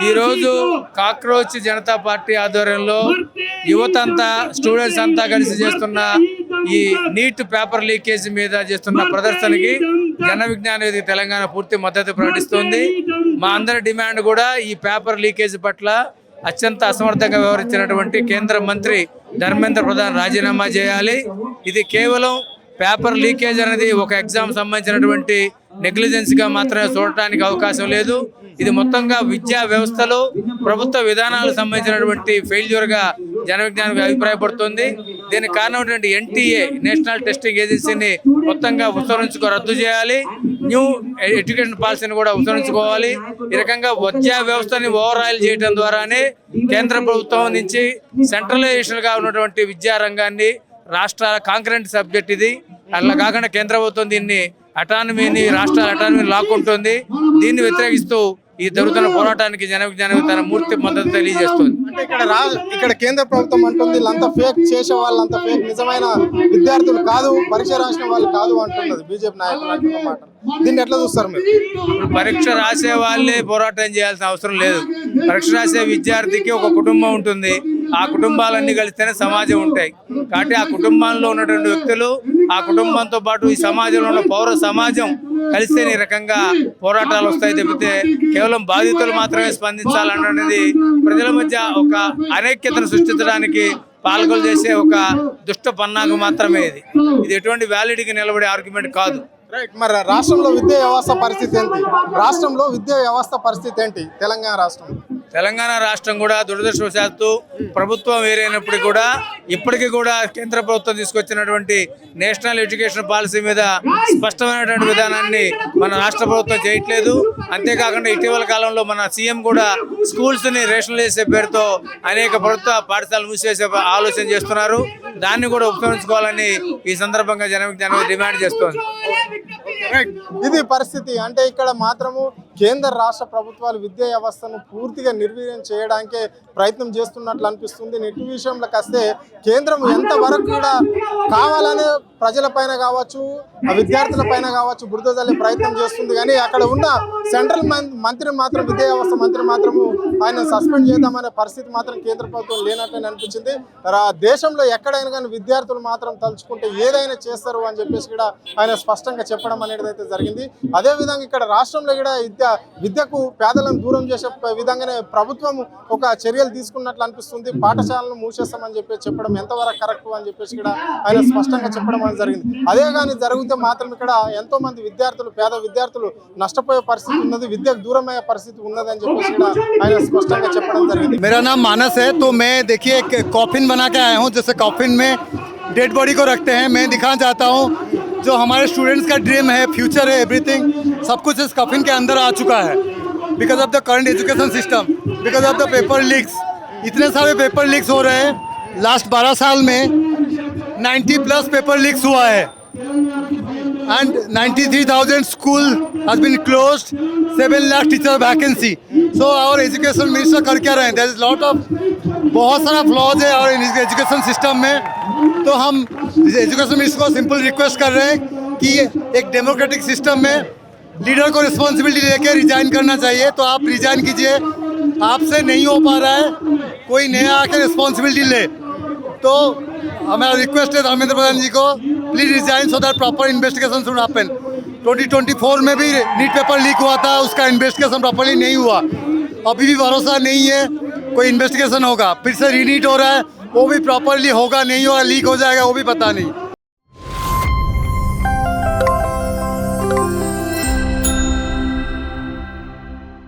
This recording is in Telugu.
ఈరోజు కాక్రోచ్ జనతా పార్టీ ఆధ్వర్యంలో యువత అంతా స్టూడెంట్స్ అంతా కలిసి చేస్తున్న ఈ నీట్ పేపర్ లీకేజ్ మీద చేస్తున్న ప్రదర్శనకి జన విజ్ఞాన వేదిక తెలంగాణ పూర్తి మద్దతు ప్రకటిస్తోంది. మా అందరి డిమాండ్ కూడా ఈ పేపర్ లీకేజ్ పట్ల అత్యంత అసమర్థంగా వ్యవహరించినటువంటి కేంద్ర మంత్రి ధర్మేంద్ర ప్రధాన్ రాజీనామా చేయాలి. ఇది కేవలం పేపర్ లీకేజ్ అనేది ఒక ఎగ్జామ్ సంబంధించినటువంటి నెగ్లిజెన్స్గా మాత్రమే చూడటానికి అవకాశం లేదు. ఇది మొత్తంగా విద్యా వ్యవస్థలో ప్రభుత్వ విధానాలకు సంబంధించినటువంటి ఫెయిల్యూర్గా జన విజ్ఞానం అభిప్రాయపడుతుంది. దీనికి కారణమైనటువంటి NTA నేషనల్ టెస్టింగ్ ఏజెన్సీని మొత్తంగా రద్దు చేయాలి. న్యూ ఎడ్యుకేషన్ పాలసీని కూడా ఉపసంహరించుకోవాలి. ఈ రకంగా విద్యా వ్యవస్థని ఓవరాల్ చేయడం ద్వారానే కేంద్ర ప్రభుత్వం నుంచి సెంట్రలైజేషన్గా ఉన్నటువంటి విద్యారంగాన్ని రాష్ట్రాల కాంకరెంట్ సబ్జెక్ట్ ఇది. అట్లా కాకుండా కేంద్ర ప్రభుత్వం దీన్ని అటానమీని రాష్ట్రాల అటానమీని లాక్కుంటుంది. దీన్ని వ్యతిరేకిస్తూ ఈ జరుగుతున్న పోరాటానికి జన విజ్ఞానం తన పూర్తి మద్దతు తెలియజేస్తుంది. అంటే ఇక్కడ కేంద్ర ప్రభుత్వం అంటుంది వీళ్ళంతా ఫేక్ చేసే వాళ్ళంతా ఫేక్, నిజమైన విద్యార్థులు కాదు, పరీక్ష రాసిన వాళ్ళు కాదు అంటున్నది బీజేపీ నాయకులు అంటున్న మాట. దీన్ని ఎట్లా చూస్తారు మీరు? పరీక్ష రాసే వాళ్ళే పోరాటం చేయాల్సిన అవసరం లేదు. పరీక్ష రాసే విద్యార్థికి ఒక కుటుంబం ఉంటుంది. ఆ కుటుంబాలన్నీ కలిస్తేనే సమాజం ఉంటాయి. కాబట్టి ఆ కుటుంబంలో ఉన్నటువంటి వ్యక్తులు, ఆ కుటుంబంతో పాటు ఈ సమాజంలో ఉన్న పౌర సమాజం కలిస్తే ఈ రకంగా పోరాటాలు వస్తాయి తప్పితే కేవలం బాధితులు మాత్రమే స్పందించాలన్నది ప్రజల మధ్య ఒక అనైక్యతను సృష్టించడానికి పాల్గొలు చేసే ఒక దుష్ట పన్నాగం మాత్రమే. ఇది ఎటువంటి వ్యాలిడీకి నిలబడే ఆర్గ్యుమెంట్ కాదు. రైట్. మరి రాష్ట్రంలో విద్యా వ్యవస్థ పరిస్థితి ఏంటి? రాష్ట్రంలో విద్యా వ్యవస్థ పరిస్థితి ఏంటి? తెలంగాణ రాష్ట్రం కూడా దురదృష్టవశాత్తు ప్రభుత్వం వేరైనప్పటికీ కూడా ఇప్పటికీ కూడా కేంద్ర ప్రభుత్వం తీసుకొచ్చినటువంటి నేషనల్ ఎడ్యుకేషన్ పాలసీ మీద స్పష్టమైనటువంటి విధానాన్ని మన రాష్ట్ర ప్రభుత్వం చేయట్లేదు. అంతేకాకుండా ఇటీవల కాలంలో మన సీఎం కూడా స్కూల్స్ని రేషనలైజ్ చేసే పేరుతో అనేక ప్రభుత్వ పాఠశాలలు మూసివేసే ఆలోచన చేస్తున్నారు. దాన్ని కూడా ఉపయోగించుకోవాలని ఈ సందర్భంగా జన విజ్ఞానం డిమాండ్ చేస్తోంది. ఇది పరిస్థితి. అంటే ఇక్కడ మాత్రము కేంద్ర రాష్ట్ర ప్రభుత్వాలు విద్యా వ్యవస్థను పూర్తిగా నిర్వీర్యం చేయడానికే ప్రయత్నం చేస్తున్నట్లు అనిపిస్తుంది. నెట్ విషయంలోకి వస్తే కేంద్రం ఎంతవరకు కూడా కావాలనే ప్రజలపైన కావచ్చు, విద్యార్థుల పైన కావచ్చు బురద జల్లే ప్రయత్నం చేస్తుంది. కానీ అక్కడ ఉన్న సెంట్రల్ మంత్రి మాత్రం, విద్యా వ్యవస్థ మంత్రి మాత్రము ఆయన సస్పెండ్ చేద్దామనే పరిస్థితి మాత్రం కేంద్ర ప్రభుత్వం లేనట్లే అనిపించింది. దేశంలో ఎక్కడైనా కానీ విద్యార్థులు మాత్రం తలుచుకుంటే ఏదైనా చేస్తారు అని చెప్పేసి కూడా ఆయన స్పష్టంగా చెప్పడం అనేది అయితే జరిగింది. అదేవిధంగా ఇక్కడ రాష్ట్రంలో కూడా విద్యకు పేదలను దూరం చేసే విధంగానే ప్రభుత్వం ఒక చర్యలు తీసుకున్నట్లు అనిపిస్తుంది. పాఠశాలను మూసేస్తామని చెప్పేసి చెప్పడం ఎంతవరకు కరెక్ట్ అని చెప్పేసి కూడా ఆయన స్పష్టంగా చెప్పడం అనేది జరిగింది. అదే కానీ జరిగితే మాత్రం ఇక్కడ ఎంతో మంది విద్యార్థులు, పేద విద్యార్థులు నష్టపోయే పరిస్థితి ఉన్నది, విద్యకు దూరమయ్యే పరిస్థితి ఉన్నది అని చెప్పేసి కూడా ఆయన స్పష్టంగా చెప్పడం జరిగింది. मेरा नाम मानस है। तो मैं देखिए कॉफिन बना के आया हूँ, जैसे कॉफिन में डेड बॉडी को रखते हैं। मैं दिखाना चाहता हूँ जो हमारे स्टूडेंट्स का ड्रीम है, फ्यूचर है, एवरीथिंग सब कुछ इस कॉफिन के अंदर आ चुका है because of the current education system, because of the paper leaks. इतने सारे पेपर लीक्स हो रहे हैं। लास्ट 12 साल में 90+ पेपर लीक्स हुआ है and 93,000 school has been closed, 7 lakh teacher vacancy. So our education minister कर क्या रहे हैं? There is lot of बहुत सारा फ्लॉज है और एजुकेशन सिस्टम में। तो हम एजुकेशन मिनिस्टर को सिंपल रिक्वेस्ट कर रहे हैं कि एक डेमोक्रेटिक सिस्टम में लीडर को रिस्पॉन्सिबिलिटी लेकर रिजाइन करना चाहिए। तो आप रिजाइन कीजिए, आपसे नहीं हो पा रहा है, कोई नया आकर रिस्पॉन्सिबिलिटी ले। तो हमारा रिक्वेस्ट है धर्मेंद्र प्रधान जी को, please resign so that proper investigation should happen. 2024 में भी नीट पेपर लीक हुआ था, उसका इन्वेस्टिगेशन प्रॉपरली नहीं हुआ। अभी भी भरोसा नहीं है कोई इन्वेस्टिगेशन होगा। फिर से रीनीट हो रहा है, वो भी प्रॉपरली होगा नहीं होगा, लीक हो जाएगा वो भी पता नहीं।